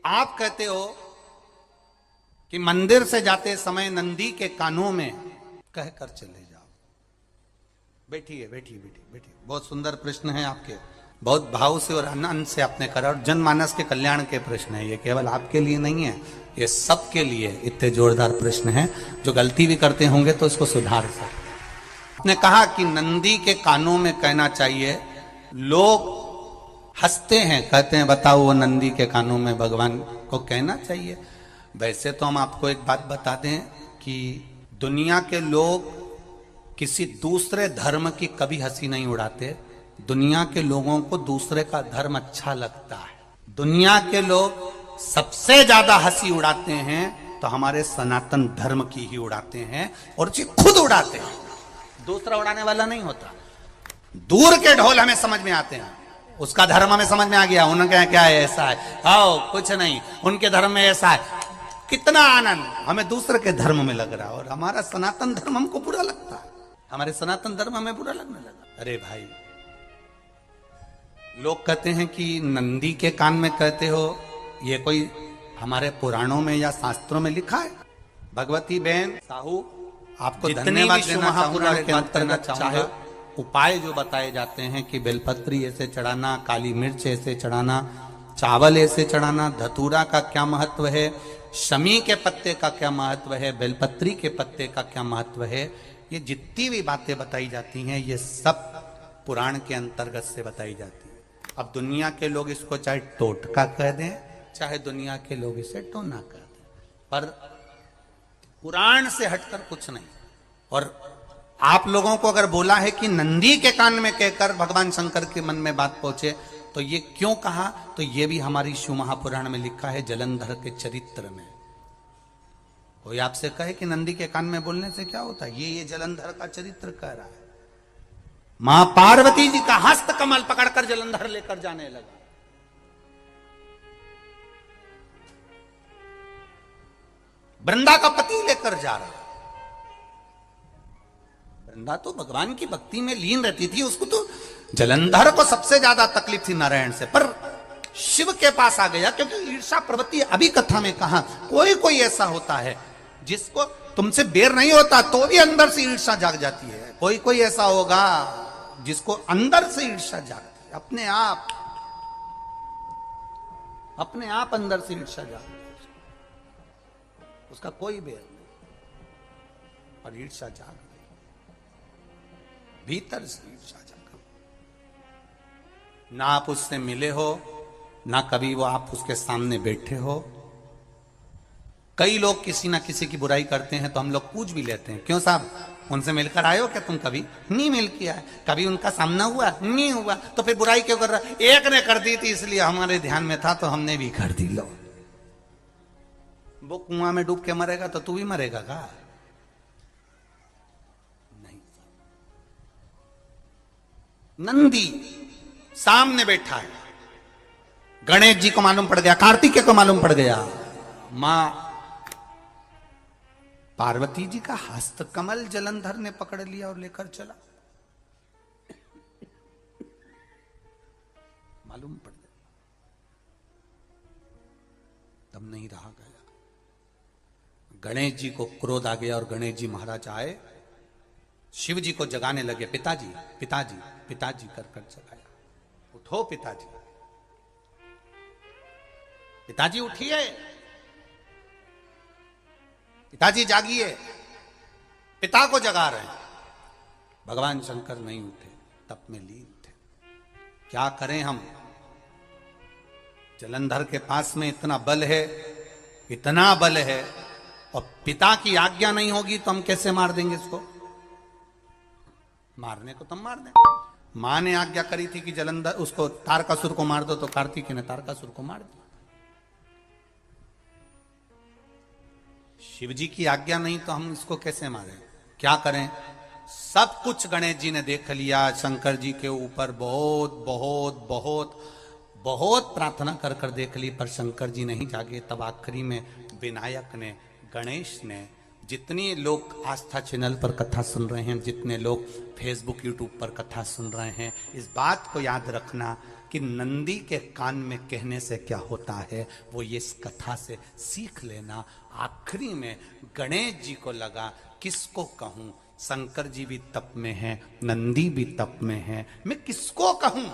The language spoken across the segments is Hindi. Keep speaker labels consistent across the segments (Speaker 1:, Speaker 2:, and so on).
Speaker 1: आप कहते हो कि मंदिर से जाते समय नंदी के कानों में कहकर चले जाओ। बैठिए बैठिए बैठिए बैठिए। बहुत सुंदर प्रश्न है आपके, बहुत भाव से और आनंद से आपने करा, और जनमानस के कल्याण के प्रश्न है ये, केवल आपके लिए नहीं है, ये सबके लिए इतने जोरदार प्रश्न है। जो गलती भी करते होंगे तो इसको सुधार सकते। आपने कहा कि नंदी के कानों में कहना चाहिए। लोग हंसते हैं, कहते हैं बताओ वो नंदी के कानों में भगवान को कहना चाहिए। वैसे तो हम आपको एक बात बता दें कि दुनिया के लोग किसी दूसरे धर्म की कभी हंसी नहीं उड़ाते। दुनिया के लोगों को दूसरे का धर्म अच्छा लगता है। दुनिया के लोग सबसे ज्यादा हंसी उड़ाते हैं तो हमारे सनातन धर्म की ही उड़ाते हैं, और उसे खुद उड़ाते हैं, दूसरा उड़ाने वाला नहीं होता। दूर के ढोल हमें समझ में आते हैं, उसका धर्म हमें समझ में आ गया, उनका क्या है, ऐसा है, आओ कुछ नहीं, उनके धर्म में ऐसा है, कितना आनंद हमें दूसरे के धर्म में लग रहा है, और हमारा सनातन धर्म हमको बुरा लगता है, हमारे सनातन धर्म हमें बुरा लगने लगा। अरे भाई, लोग कहते हैं कि नंदी के कान में कहते हो, ये कोई हमारे पुराणों में या शास्त्रों में लिखा है? भगवती बहन साहू, आपको धन्यवाद देना चाहूंगा के अंतर्गत चाहे उपाय जो बताए जाते हैं कि बेलपत्री ऐसे चढ़ाना, काली मिर्च ऐसे चढ़ाना, चावल ऐसे चढ़ाना, धतूरा का क्या महत्व है, शमी के पत्ते का क्या महत्व है, बेलपत्री के पत्ते का क्या महत्व है, ये जितनी भी बातें बताई जाती हैं ये सब पुराण के अंतर्गत से बताई जाती है। अब दुनिया के लोग इसको चाहे टोटका कह दें, चाहे दुनिया के लोग इसे टोना कह दें, पर पुराण से हटकर कुछ नहीं। और आप लोगों को अगर बोला है कि नंदी के कान में कहकर भगवान शंकर के मन में बात पहुंचे, तो ये क्यों कहा, तो ये भी हमारी शिव महापुराण में लिखा है, जलंधर के चरित्र में। कोई आपसे कहे कि नंदी के कान में बोलने से क्या होता है, ये जलंधर का चरित्र कह रहा है। मां पार्वती जी का हस्त कमल पकड़कर जलंधर लेकर जाने लगा। वृंदा का पति लेकर जा रहा। वृंदा तो भगवान की भक्ति में लीन रहती थी, उसको तो जलंधर को सबसे ज्यादा तकलीफ थी नारायण से, पर शिव के पास आ गया, क्योंकि ईर्षा प्रवृत्ति, अभी कथा में कहा, कोई कोई ऐसा होता है जिसको तुमसे बेर नहीं होता तो भी अंदर से ईर्षा जाग जाती है। कोई कोई ऐसा होगा जिसको अंदर से ईर्षा जागती है, अपने आप अंदर से ईर्षा जागती है, उसका कोई बेर नहीं, पर ईर्षा जाग गई, भीतर से ईर्षा जाग। ना आप उससे मिले हो, ना कभी वो आप उसके सामने बैठे हो। कई लोग किसी ना किसी की बुराई करते हैं तो हम लोग पूछ भी लेते हैं, क्यों साहब उनसे मिलकर आए हो क्या तुम? कभी नहीं मिल किया है, कभी उनका सामना हुआ नहीं हुआ, तो फिर बुराई क्यों कर रहा? एक ने कर दी थी इसलिए हमारे ध्यान में था तो हमने भी कर दी। लो, वो कुआं में डूब के मरेगा तो तू भी मरेगा का? नहीं। नंदी सामने बैठा है, गणेश जी को मालूम पड़ गया, कार्तिकेय को मालूम पड़ गया, मां पार्वती जी का हस्त कमल जलंधर ने पकड़ लिया और लेकर चला। मालूम पड़ गया, तब नहीं रहा गया। गणेश जी को क्रोध आ गया और गणेश जी महाराज आए, शिव जी को जगाने लगे, पिताजी पिताजी पिताजी कर कर जगाया, उठो पिताजी, पिताजी उठिए, पिताजी जागिए, पिता को जगा रहे हैं। भगवान शंकर नहीं उठे, तप में लीन थे। क्या करें हम? जलंधर के पास में इतना बल है, इतना बल है, और पिता की आज्ञा नहीं होगी तो हम कैसे मार देंगे इसको? मारने को तो मार दें। मां ने आज्ञा करी थी कि जलंधर उसको तारकासुर को मार दो, तो कार्तिकेय ने तारकासुर को मार दिया। शिव जी की आज्ञा नहीं तो हम इसको कैसे मारें? क्या करें? सब कुछ गणेश जी ने देख लिया, शंकर जी के ऊपर बहुत बहुत बहुत बहुत प्रार्थना कर कर देख ली, पर शंकर जी नहीं जागे। तब आखिरी में विनायक ने, गणेश ने जितने लोग आस्था चैनल पर कथा सुन रहे हैं, जितने लोग फेसबुक यूट्यूब पर कथा सुन रहे हैं, इस बात को याद रखना कि नंदी के कान में कहने से क्या होता है वो ये इस कथा से सीख लेना। आखिरी में गणेश जी को लगा किसको कहूं, शंकर जी भी तप में हैं, नंदी भी तप में हैं, मैं किसको कहूं।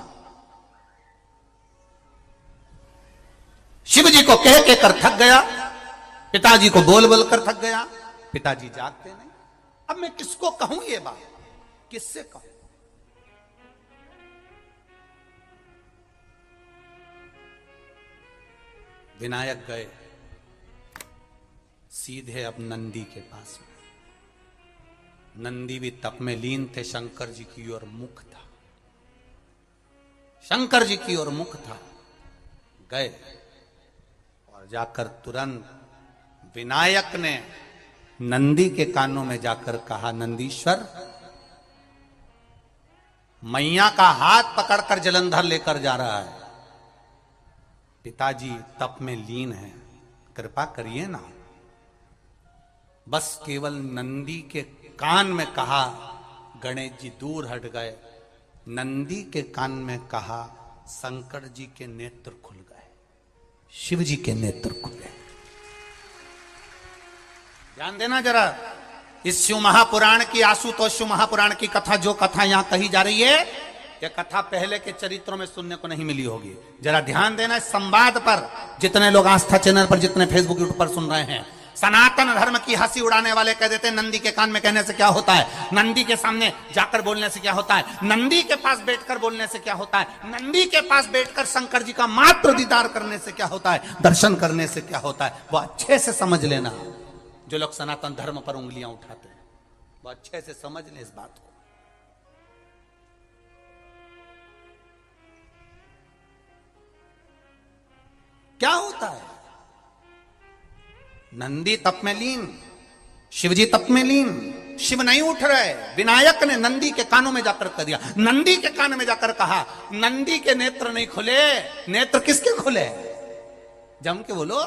Speaker 1: शिव जी को कह के कर थक गया, पिताजी को बोल बोल कर थक गया, पिताजी जागते नहीं। अब मैं किसको कहूं ये बात, किससे कहूं। विनायक गए सीधे अब नंदी के पास में। नंदी भी तप में लीन थे, शंकर जी की ओर मुख था, शंकर जी की ओर मुख था। गए और जाकर तुरंत विनायक ने नंदी के कानों में जाकर कहा, नंदीश्वर, मैया का हाथ पकड़कर जलंधर लेकर जा रहा है, पिताजी तप में लीन है, कृपा करिए ना। बस केवल नंदी के कान में कहा, गणेश जी दूर हट गए। नंदी के कान में कहा, शंकर जी के नेत्र खुल गए, शिव जी के नेत्र खुले। ध्यान देना जरा, इस शिव महापुराण की, आशुतोष शिव महापुराण की कथा, जो कथा यहां कही जा रही है, यह कथा पहले के चरित्रों में सुनने को नहीं मिली होगी। जरा ध्यान देना इस संवाद पर, जितने लोग आस्था चैनल पर, जितने फेसबुक यूट्यूब पर सुन रहे हैं। सनातन धर्म की हंसी उड़ाने वाले कह देते हैं नंदी के कान में कहने से क्या होता है, नंदी के सामने जाकर बोलने से क्या होता है, नंदी के पास बैठकर बोलने से क्या होता है, नंदी के पास बैठकर शंकर जी का मात्र दीदार करने से क्या होता है, दर्शन करने से क्या होता है। वो अच्छे से समझ लेना, जो लोग सनातन धर्म पर उंगलियां उठाते हैं, वो अच्छे से समझ लें इस बात को। क्या होता है, नंदी तप में लीन, शिवजी तप में लीन, शिव नहीं उठ रहे। विनायक ने नंदी के कानों में जाकर कह दिया, नंदी के कान में जाकर कहा, नंदी के नेत्र नहीं खुले। नेत्र किसके खुले, जम के बोलो,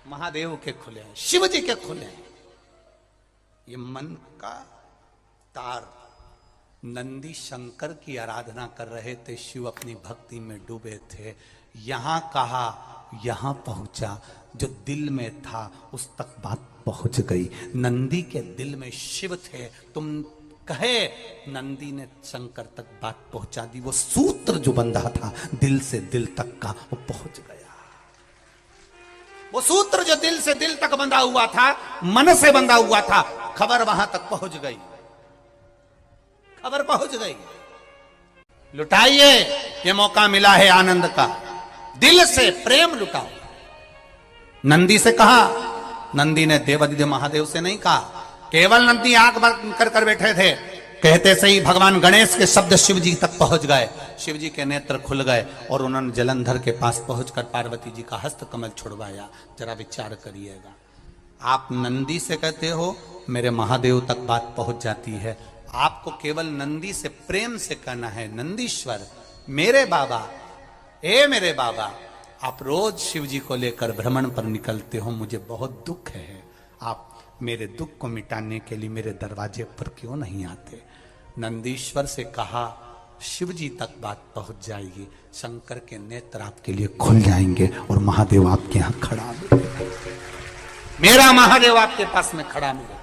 Speaker 1: महादेव के खुले, शिव जी के खुले। ये मन का तार, नंदी शंकर की आराधना कर रहे थे, शिव अपनी भक्ति में डूबे थे। यहां कहा, यहां पहुंचा, जो दिल में था उस तक बात पहुंच गई। नंदी के दिल में शिव थे, तुम कहे, नंदी ने शंकर तक बात पहुंचा दी। वो सूत्र जो बंधा था दिल से दिल तक का, वो पहुंच गया। वो सूत्र जो दिल से दिल तक बंधा हुआ था, मन से बंधा हुआ था, खबर वहां तक पहुंच गई, खबर पहुंच गई। लुटाइए, ये मौका मिला है आनंद का, दिल से प्रेम लुटाओ। नंदी से कहा, नंदी ने देवादिदेव महादेव से नहीं कहा। केवल नंदी आंख बंद कर कर बैठे थे, कहते सही भगवान गणेश के शब्द शिव जी तक पहुंच गए। शिव जी के नेत्र खुल गए और उन्होंने जलंधर के पास पहुंचकर पार्वती जी का हस्त कमल छुड़वाया। जरा विचार करिएगा, आप नंदी से कहते हो मेरे महादेव तक बात पहुंच जाती है। आपको केवल नंदी से प्रेम से कहना है, नंदीश्वर मेरे बाबा, ए मेरे बाबा, आप रोज शिव जी को लेकर भ्रमण पर निकलते हो, मुझे बहुत दुख है, आप मेरे दुख को मिटाने के लिए मेरे दरवाजे पर क्यों नहीं आते। नंदीश्वर से कहा, शिव जी तक बात पहुंच जाएगी, शंकर के नेत्र आपके लिए खुल जाएंगे और महादेव आपके यहां खड़ा मिलेगा, मेरा महादेव आपके पास में खड़ा मिलेगा।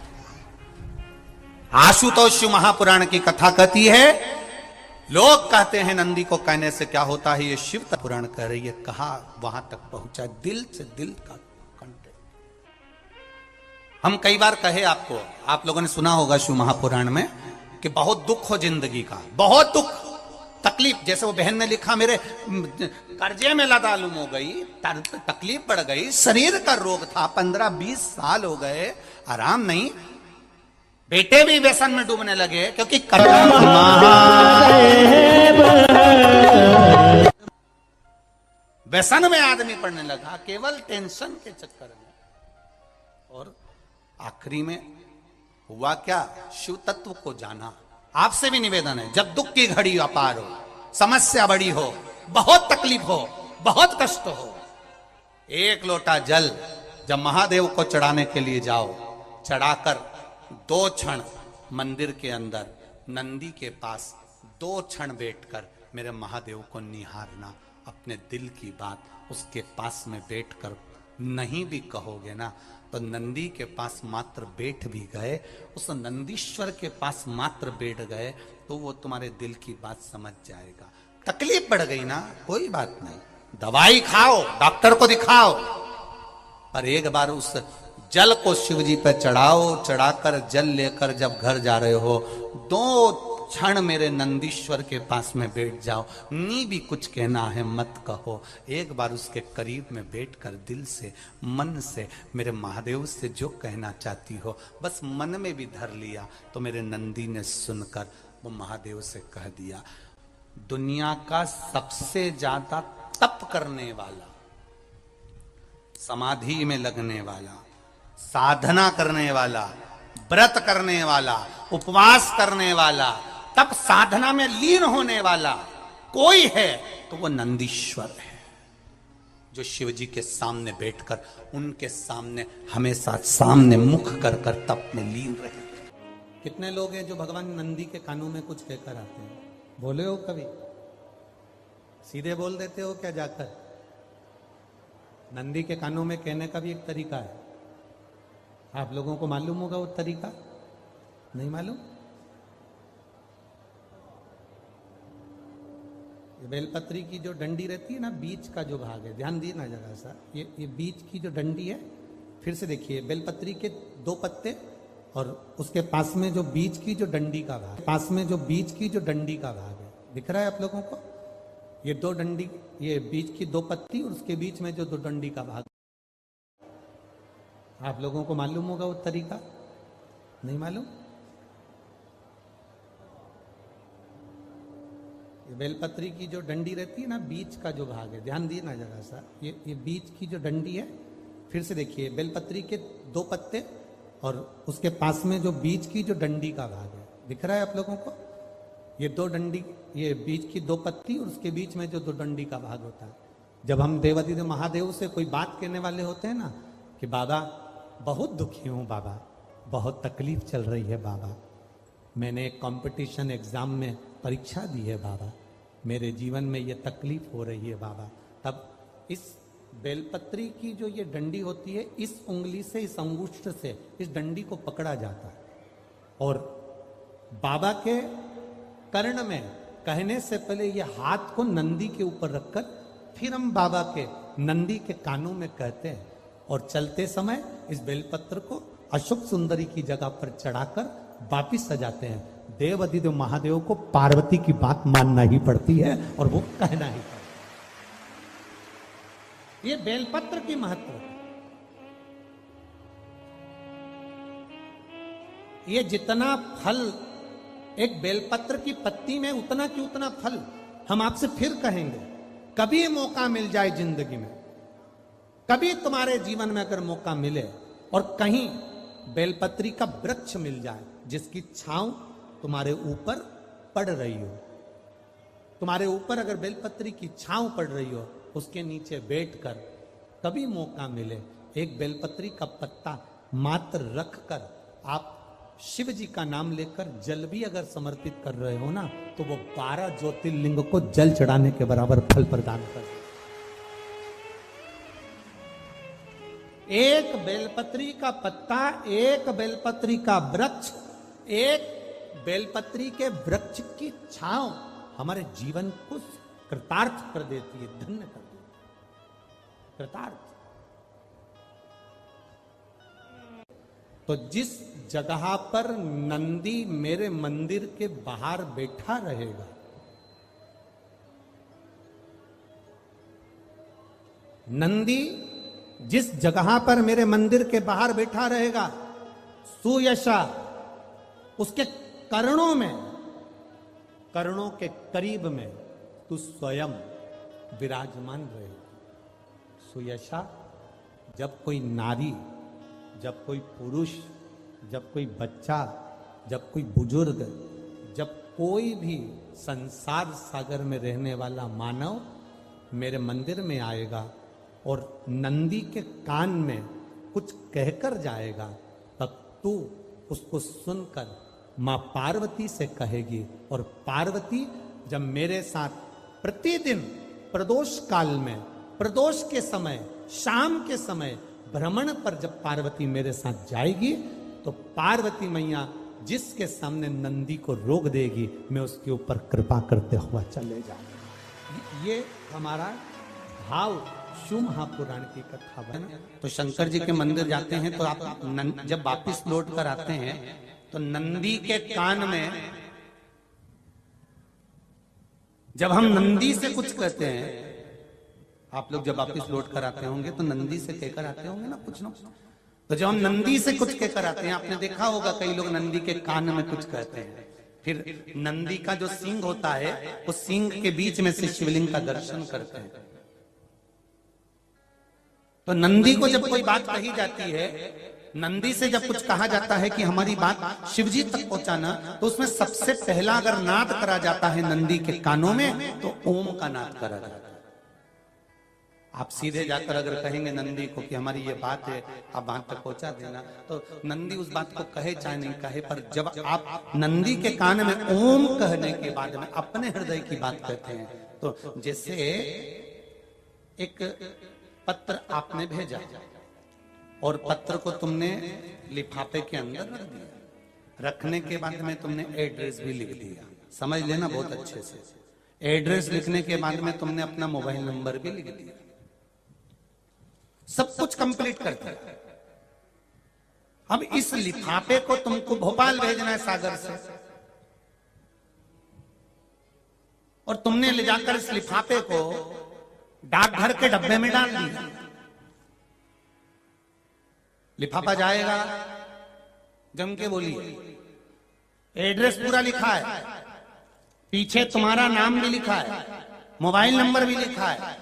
Speaker 1: आशुतोष शिव महापुराण की कथा कहती है, लोग कहते हैं नंदी को कहने से क्या होता है, ये शिव पुराण कह रही है, कहा वहां तक पहुंचा, दिल से दिल का कंटेक्ट। हम कई बार कहे आपको, आप लोगों ने सुना होगा शिव महापुराण में कि बहुत दुख हो जिंदगी का, बहुत दुख तकलीफ, जैसे वो बहन ने लिखा, मेरे कर्जे में लदालुम हो गई, तकलीफ बढ़ गई, शरीर का रोग था, 15-20 साल हो गए, आराम नहीं, बेटे भी व्यसन में डूबने लगे, क्योंकि व्यसन में आदमी पड़ने लगा केवल टेंशन के चक्कर में। और आखिरी में हुआ क्या, शिव तत्व को जाना। आपसे भी निवेदन है, जब दुख की घड़ी अपार हो, समस्या बड़ी हो, बहुत तकलीफ हो, बहुत कष्ट हो, एक लोटा जल जब महादेव को चढ़ाने के लिए जाओ, चढ़ाकर 2 क्षण मंदिर के अंदर नंदी के पास 2 क्षण बैठकर मेरे महादेव को निहारना, अपने दिल की बात उसके पास में बैठकर नहीं भी कहोगे ना तो नंदी के पास मात्र बैठ भी गए, उस नंदीश्वर के पास मात्र बैठ गए तो वो तुम्हारे दिल की बात समझ जाएगा। तकलीफ बढ़ गई ना, कोई बात नहीं, दवाई खाओ, डॉक्टर को दिखाओ, पर एक बार उस जल को शिव जी पर चढ़ाओ। चढ़ाकर जल लेकर जब घर जा रहे हो 2 क्षण मेरे नंदीश्वर के पास में बैठ जाओ, नी भी कुछ कहना है मत कहो, एक बार उसके करीब में बैठकर दिल से मन से मेरे महादेव से जो कहना चाहती हो बस मन में भी धर लिया तो मेरे नंदी ने सुनकर वो महादेव से कह दिया, दुनिया का सबसे ज्यादा तप करने वाला, समाधि में लगने वाला, साधना करने वाला, व्रत करने वाला, उपवास करने वाला, तब साधना में लीन होने वाला कोई है तो वो नंदीश्वर है, जो शिव जी के सामने बैठकर उनके सामने हमेशा सामने मुख कर कर तप में लीन रहे। कितने लोग हैं जो भगवान नंदी के कानों में कुछ कहकर आते हैं? बोले हो कभी? सीधे बोल देते हो क्या जाकर? नंदी के कानों में कहने का भी एक तरीका है, आप लोगों को मालूम होगा वो तरीका? नहीं मालूम? बेलपत्री की जो डंडी रहती है ना, बीच का जो भाग है, ध्यान दिए ना जरा सा, ये बीच की जो डंडी है, फिर से देखिए, बेलपत्री के 2 पत्ते और उसके पास में जो बीच की जो डंडी का भाग, पास में जो बीच की जो डंडी का भाग है, दिख रहा है आप लोगों को? ये 2 डंडी, ये बीच की 2 पत्ती और उसके बीच में जो 2 डंडी का भाग, आप लोगों को मालूम होगा वो तरीका? नहीं मालूम? ये बेलपत्री की जो डंडी रहती है ना, बीच का जो भाग है, ध्यान दिए ना जरा सा, ये बीच की जो डंडी है, फिर से देखिए, बेलपत्री के 2 पत्ते और उसके पास में जो बीच की जो डंडी का भाग है, दिख रहा है आप लोगों को? ये 2 डंडी, ये बीच की 2 पत्ती और उसके बीच में जो 2 डंडी का भाग होता है। जब हम देवादिदेव महादेव से कोई बात कहने वाले होते हैं ना कि बाबा बहुत दुखी हूं, बाबा बहुत तकलीफ चल रही है, बाबा मैंने एक कंपटीशन एग्जाम में परीक्षा दी है, बाबा मेरे जीवन में ये तकलीफ हो रही है, बाबा, तब इस बेलपत्री की जो ये डंडी होती है, इस उंगली से, इस अंगुष्ठ से इस डंडी को पकड़ा जाता है और बाबा के कर्ण में कहने से पहले ये हाथ को नंदी के ऊपर रखकर फिर हम बाबा के नंदी के कानों में कहते हैं और चलते समय इस बेलपत्र को अशोक सुंदरी की जगह पर चढ़ाकर वापिस सजाते हैं। देव अधिदेव महादेव को पार्वती की बात मानना ही पड़ती है और वो कहना ही पड़ता है। ये बेलपत्र की महत्व है। ये जितना फल एक बेलपत्र की पत्ती में, उतना की उतना फल हम आपसे फिर कहेंगे। कभी मौका मिल जाए जिंदगी में, कभी तुम्हारे जीवन में अगर मौका मिले और कहीं बेलपत्री का वृक्ष मिल जाए जिसकी छांव तुम्हारे ऊपर पड़ रही हो, तुम्हारे ऊपर अगर बेलपत्री की छांव पड़ रही हो, उसके नीचे बैठकर कभी मौका मिले, एक बेलपत्री का पत्ता मात्र रखकर आप शिव जी का नाम लेकर जल भी अगर समर्पित कर रहे हो ना, तो वो 12 ज्योतिर्लिंग को जल चढ़ाने के बराबर फल प्रदान कर। एक बेलपत्री का पत्ता, एक बेलपत्री का वृक्ष, एक बेलपत्री के वृक्ष की छांव हमारे जीवन को कृतार्थ कर देती है, धन्य कर देती है, कृतार्थ। तो जिस जगह पर नंदी मेरे मंदिर के बाहर बैठा रहेगा, नंदी जिस जगह पर मेरे मंदिर के बाहर बैठा रहेगा, सुयशा उसके कर्णों में, कर्णों के करीब में तू स्वयं विराजमान रहेगी। सुयशा, जब कोई नारी, जब कोई पुरुष, जब कोई बच्चा, जब कोई बुजुर्ग, जब कोई भी संसार सागर में रहने वाला मानव मेरे मंदिर में आएगा और नंदी के कान में कुछ कहकर जाएगा, तब
Speaker 2: तू उसको सुनकर मां पार्वती से कहेगी, और पार्वती जब मेरे साथ प्रतिदिन प्रदोष काल में, प्रदोष के समय, शाम के समय भ्रमण पर जब पार्वती मेरे साथ जाएगी, तो पार्वती मैया जिसके सामने नंदी को रोक देगी, मैं उसके ऊपर कृपा करते हुआ चले जाऊंगा। ये हमारा भाव शिव महापुराण की कथा बना।
Speaker 1: तो शंकर जी के मंदिर जाते हैं तो आप जब वापिस लौट कर आते हैं तो नंदी के कान में, जब हम नंदी से कुछ कहते हैं, आप लोग जब वापिस लौट कर आते होंगे तो नंदी से कहकर आते होंगे ना कुछ ना। तो जब हम नंदी से कुछ कहकर आते हैं, आपने देखा होगा कई लोग नंदी के कान में कुछ कहते हैं, फिर नंदी का जो सींग होता है उस सींग के बीच में से शिवलिंग का दर्शन करते हैं। तो नंदी को जब कोई बात कही जाती है, नंदी से जब कुछ कहा जाता है कि हमारी बात शिवजी तक पहुंचाना, तो उसमें सबसे पहला अगर नाद करा जाता है नंदी के कानों में, तो ओम का नाद करा जाता है। आप सीधे जाकर अगर कहेंगे नंदी को कि हमारी ये बात है, आप वहां तक पहुंचा देना, तो नंदी उस बात को कहे चाहे नहीं कहे, पर जब आप नंदी के कान में ओम कहने के बाद में अपने हृदय की बात कहते हैं, तो जैसे एक पत्र आपने भेजा और पत्र को तुमने लिफाफे के अंदर रख दिया, रखने के बाद में तुमने एड्रेस भी लिख दिया, समझ लेना बहुत अच्छे से। एड्रेस लिखने के बाद में तुमने अपना मोबाइल नंबर भी लिख दिया, सब कुछ कंप्लीट कर दिया। अब इस लिफाफे को तुमको भोपाल भेजना है सागर से, और तुमने ले जाकर इस लिफाफे को डाकघर के डब्बे में डाल दिया। लिफाफा जाएगा, जम के बोलिए, एड्रेस पूरा लिखा है, पीछे तुम्हारा नाम भी लिखा है, मोबाइल नंबर भी लिखा है,